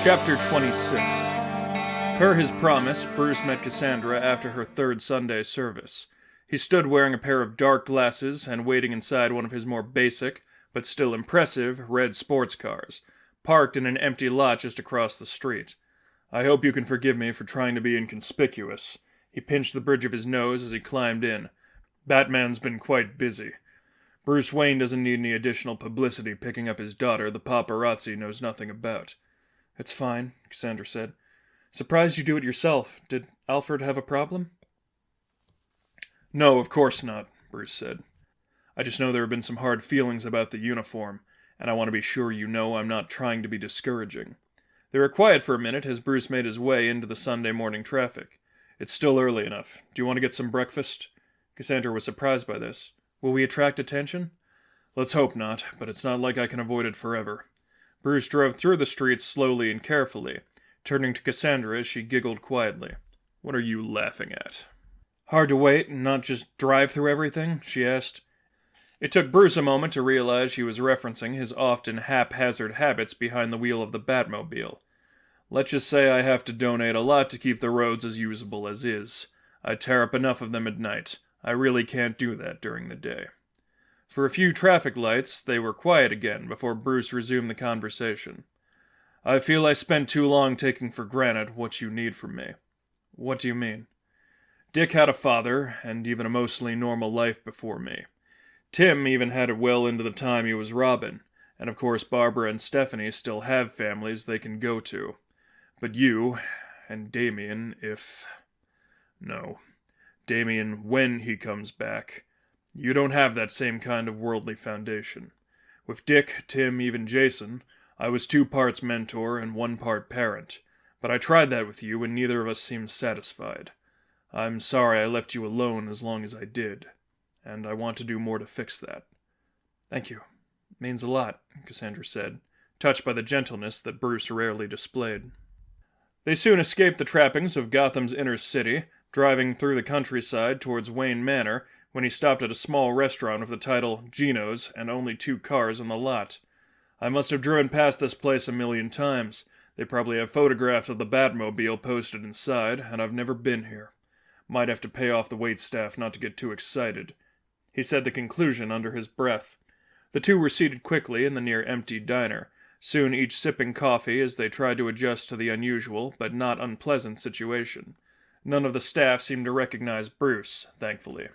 Chapter 26. Per his promise, Bruce met Cassandra after her third Sunday service. He stood wearing a pair of dark glasses and waiting inside one of his more basic, but still impressive, red sports cars, parked in an empty lot just across the street. "I hope you can forgive me for trying to be inconspicuous." He pinched the bridge of his nose as he climbed in. "Batman's been quite busy. Bruce Wayne doesn't need any additional publicity picking up his daughter the paparazzi knows nothing about." "It's fine," Cassandra said. "Surprised you do it yourself. Did Alfred have a problem?" "No, of course not," Bruce said. "I just know there have been some hard feelings about the uniform, and I want to be sure you know I'm not trying to be discouraging." They were quiet for a minute as Bruce made his way into the Sunday morning traffic. "It's still early enough. Do you want to get some breakfast?" Cassandra was surprised by this. "Will we attract attention?" "Let's hope not, but it's not like I can avoid it forever." Bruce drove through the streets slowly and carefully, turning to Cassandra as she giggled quietly. "What are you laughing at?" "Hard to wait and not just drive through everything?" she asked. It took Bruce a moment to realize she was referencing his often haphazard habits behind the wheel of the Batmobile. "Let's just say I have to donate a lot to keep the roads as usable as is. I tear up enough of them at night. I really can't do that during the day." For a few traffic lights, they were quiet again before Bruce resumed the conversation. "I feel I spent too long taking for granted what you need from me." "What do you mean?" "Dick had a father, and even a mostly normal life before me. Tim even had it well into the time he was Robin, and of course Barbara and Stephanie still have families they can go to. But you, and Damien, Damien when he comes back, you don't have that same kind of worldly foundation. With Dick, Tim, even Jason, I was 2 parts mentor and 1 part parent, but I tried that with you and neither of us seemed satisfied. I'm sorry I left you alone as long as I did, and I want to do more to fix that." "Thank you. It means a lot," Cassandra said, touched by the gentleness that Bruce rarely displayed. They soon escaped the trappings of Gotham's inner city, driving through the countryside towards Wayne Manor when he stopped at a small restaurant with the title Gino's and only 2 cars on the lot. "I must have driven past this place a million times. They probably have photographs of the Batmobile posted inside, and I've never been here. Might have to pay off the waitstaff not to get too excited." He said the conclusion under his breath. The two were seated quickly in the near-empty diner, soon each sipping coffee as they tried to adjust to the unusual but not unpleasant situation. None of the staff seemed to recognize Bruce, thankfully.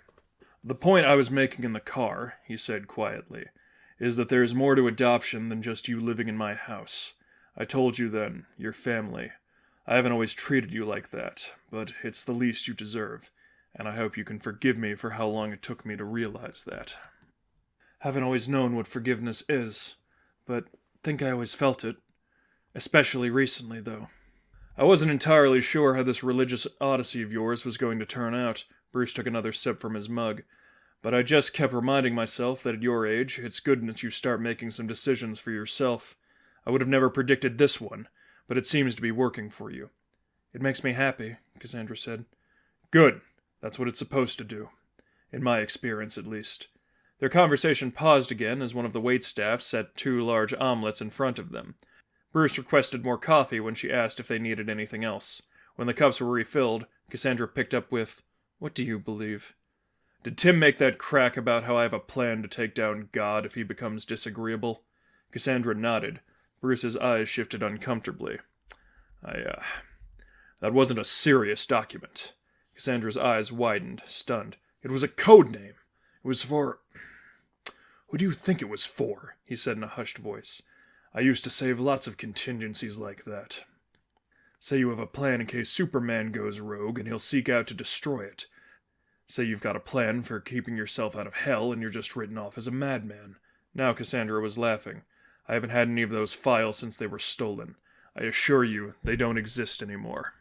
"The point I was making in the car," he said quietly, "is that there is more to adoption than just you living in my house. I told you then, your family. I haven't always treated you like that, but it's the least you deserve, and I hope you can forgive me for how long it took me to realize that." "Haven't always known what forgiveness is, but think I always felt it. Especially recently, though." "I wasn't entirely sure how this religious odyssey of yours was going to turn out." Bruce took another sip from his mug. "But I just kept reminding myself that at your age, it's good that you start making some decisions for yourself. I would have never predicted this one, but it seems to be working for you." "It makes me happy," Cassandra said. "Good. That's what it's supposed to do. In my experience, at least." Their conversation paused again as one of the waitstaff set 2 large omelets in front of them. Bruce requested more coffee when she asked if they needed anything else. When the cups were refilled, Cassandra picked up with, "What do you believe?" "Did Tim make that crack about how I have a plan to take down God if he becomes disagreeable?" Cassandra nodded. Bruce's eyes shifted uncomfortably. That wasn't a serious document." Cassandra's eyes widened, stunned. "It was a code name. It was for... Who do you think it was for?" he said in a hushed voice. "I used to save lots of contingencies like that. Say you have a plan in case Superman goes rogue and he'll seek out to destroy it. Say you've got a plan for keeping yourself out of hell and you're just written off as a madman." Now Cassandra was laughing. "I haven't had any of those files since they were stolen. I assure you, they don't exist anymore."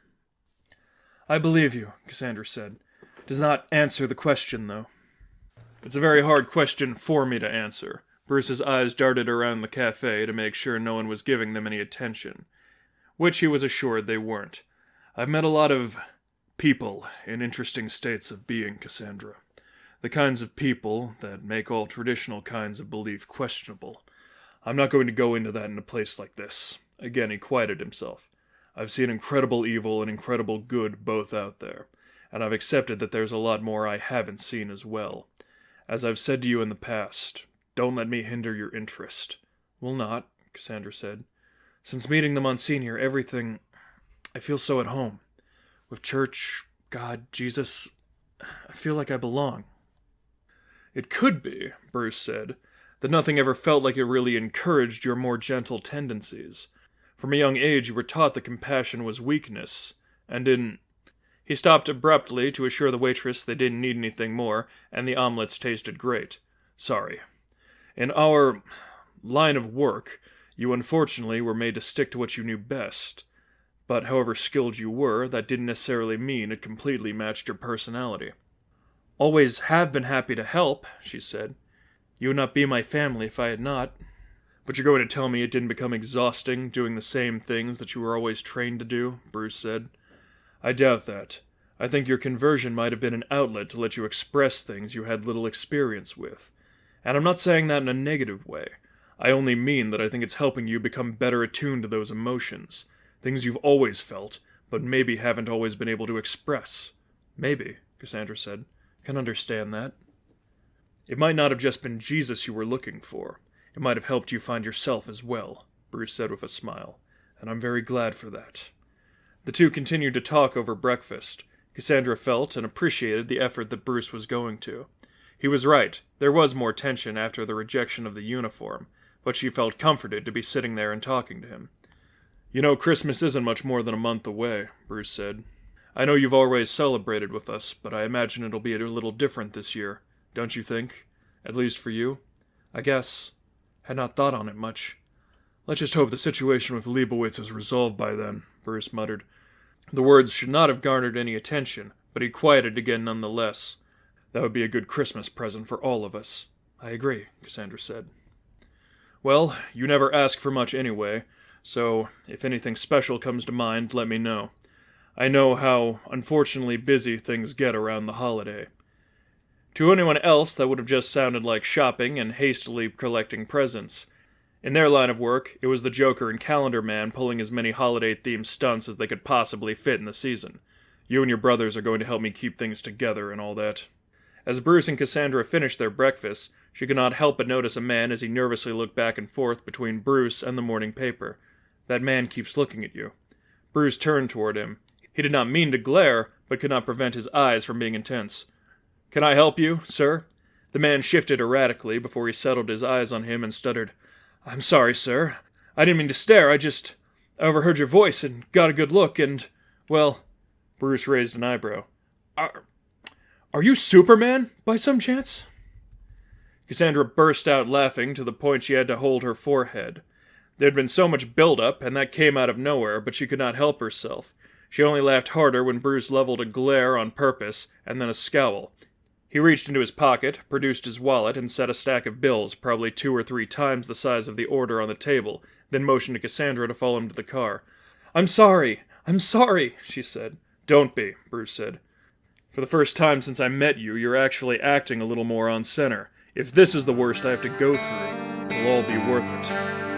"I believe you," Cassandra said. "Does not answer the question, though." "It's a very hard question for me to answer." Bruce's eyes darted around the cafe to make sure no one was giving them any attention, which he was assured they weren't. "I've met a lot of people in interesting states of being, Cassandra. The kinds of people that make all traditional kinds of belief questionable. I'm not going to go into that in a place like this. Again, he quieted himself. I've seen incredible evil and incredible good both out there, and I've accepted that there's a lot more I haven't seen as well. As I've said to you in the past, don't let me hinder your interest. Will not, Cassandra said. Since meeting the Monsignor, everything... I feel so at home. With church, God, Jesus, I feel like I belong. It could be, Bruce said, that nothing ever felt like it really encouraged your more gentle tendencies. From a young age you were taught that compassion was weakness, and in... He stopped abruptly to assure the waitress they didn't need anything more, and the omelets tasted great. Sorry. In our line of work, you unfortunately were made to stick to what you knew best. But however skilled you were, that didn't necessarily mean it completely matched your personality. Always have been happy to help, she said. You would not be my family if I had not. But you're going to tell me it didn't become exhausting doing the same things that you were always trained to do, Bruce said. I doubt that. I think your conversion might have been an outlet to let you express things you had little experience with. And I'm not saying that in a negative way. I only mean that I think it's helping you become better attuned to those emotions. Things you've always felt, but maybe haven't always been able to express. Maybe, Cassandra said. Can understand that. It might not have just been Jesus you were looking for. It might have helped you find yourself as well, Bruce said with a smile. And I'm very glad for that. The two continued to talk over breakfast. Cassandra felt and appreciated the effort that Bruce was going to. He was right. There was more tension after the rejection of the uniform, but she felt comforted to be sitting there and talking to him. You know, Christmas isn't much more than a month away, Bruce said. I know you've always celebrated with us, but I imagine it'll be a little different this year, don't you think? At least for you? I guess. Had not thought on it much. Let's just hope the situation with Leibowitz is resolved by then, Bruce muttered. The words should not have garnered any attention, but he quieted again nonetheless. That would be a good Christmas present for all of us. I agree, Cassandra said. Well, you never ask for much anyway, so if anything special comes to mind, let me know. I know how unfortunately busy things get around the holiday. To anyone else, that would have just sounded like shopping and hastily collecting presents. In their line of work, it was the Joker and Calendar Man pulling as many holiday-themed stunts as they could possibly fit in the season. You and your brothers are going to help me keep things together and all that. As Bruce and Cassandra finished their breakfast, she could not help but notice a man as he nervously looked back and forth between Bruce and the morning paper. That man keeps looking at you. Bruce turned toward him. He did not mean to glare, but could not prevent his eyes from being intense. Can I help you, sir? The man shifted erratically before he settled his eyes on him and stuttered. I'm sorry, sir. I didn't mean to stare. I overheard your voice and got a good look and, well... Bruce raised an eyebrow. Are you Superman, by some chance? Cassandra burst out laughing to the point she had to hold her forehead. There had been so much build-up, and that came out of nowhere, but she could not help herself. She only laughed harder when Bruce leveled a glare on purpose, and then a scowl. He reached into his pocket, produced his wallet, and set a stack of bills, probably 2 or 3 times the size of the order on the table, then motioned to Cassandra to follow him to the car. I'm sorry, she said. Don't be, Bruce said. For the first time since I met you, you're actually acting a little more on center. If this is the worst I have to go through, it'll all be worth it.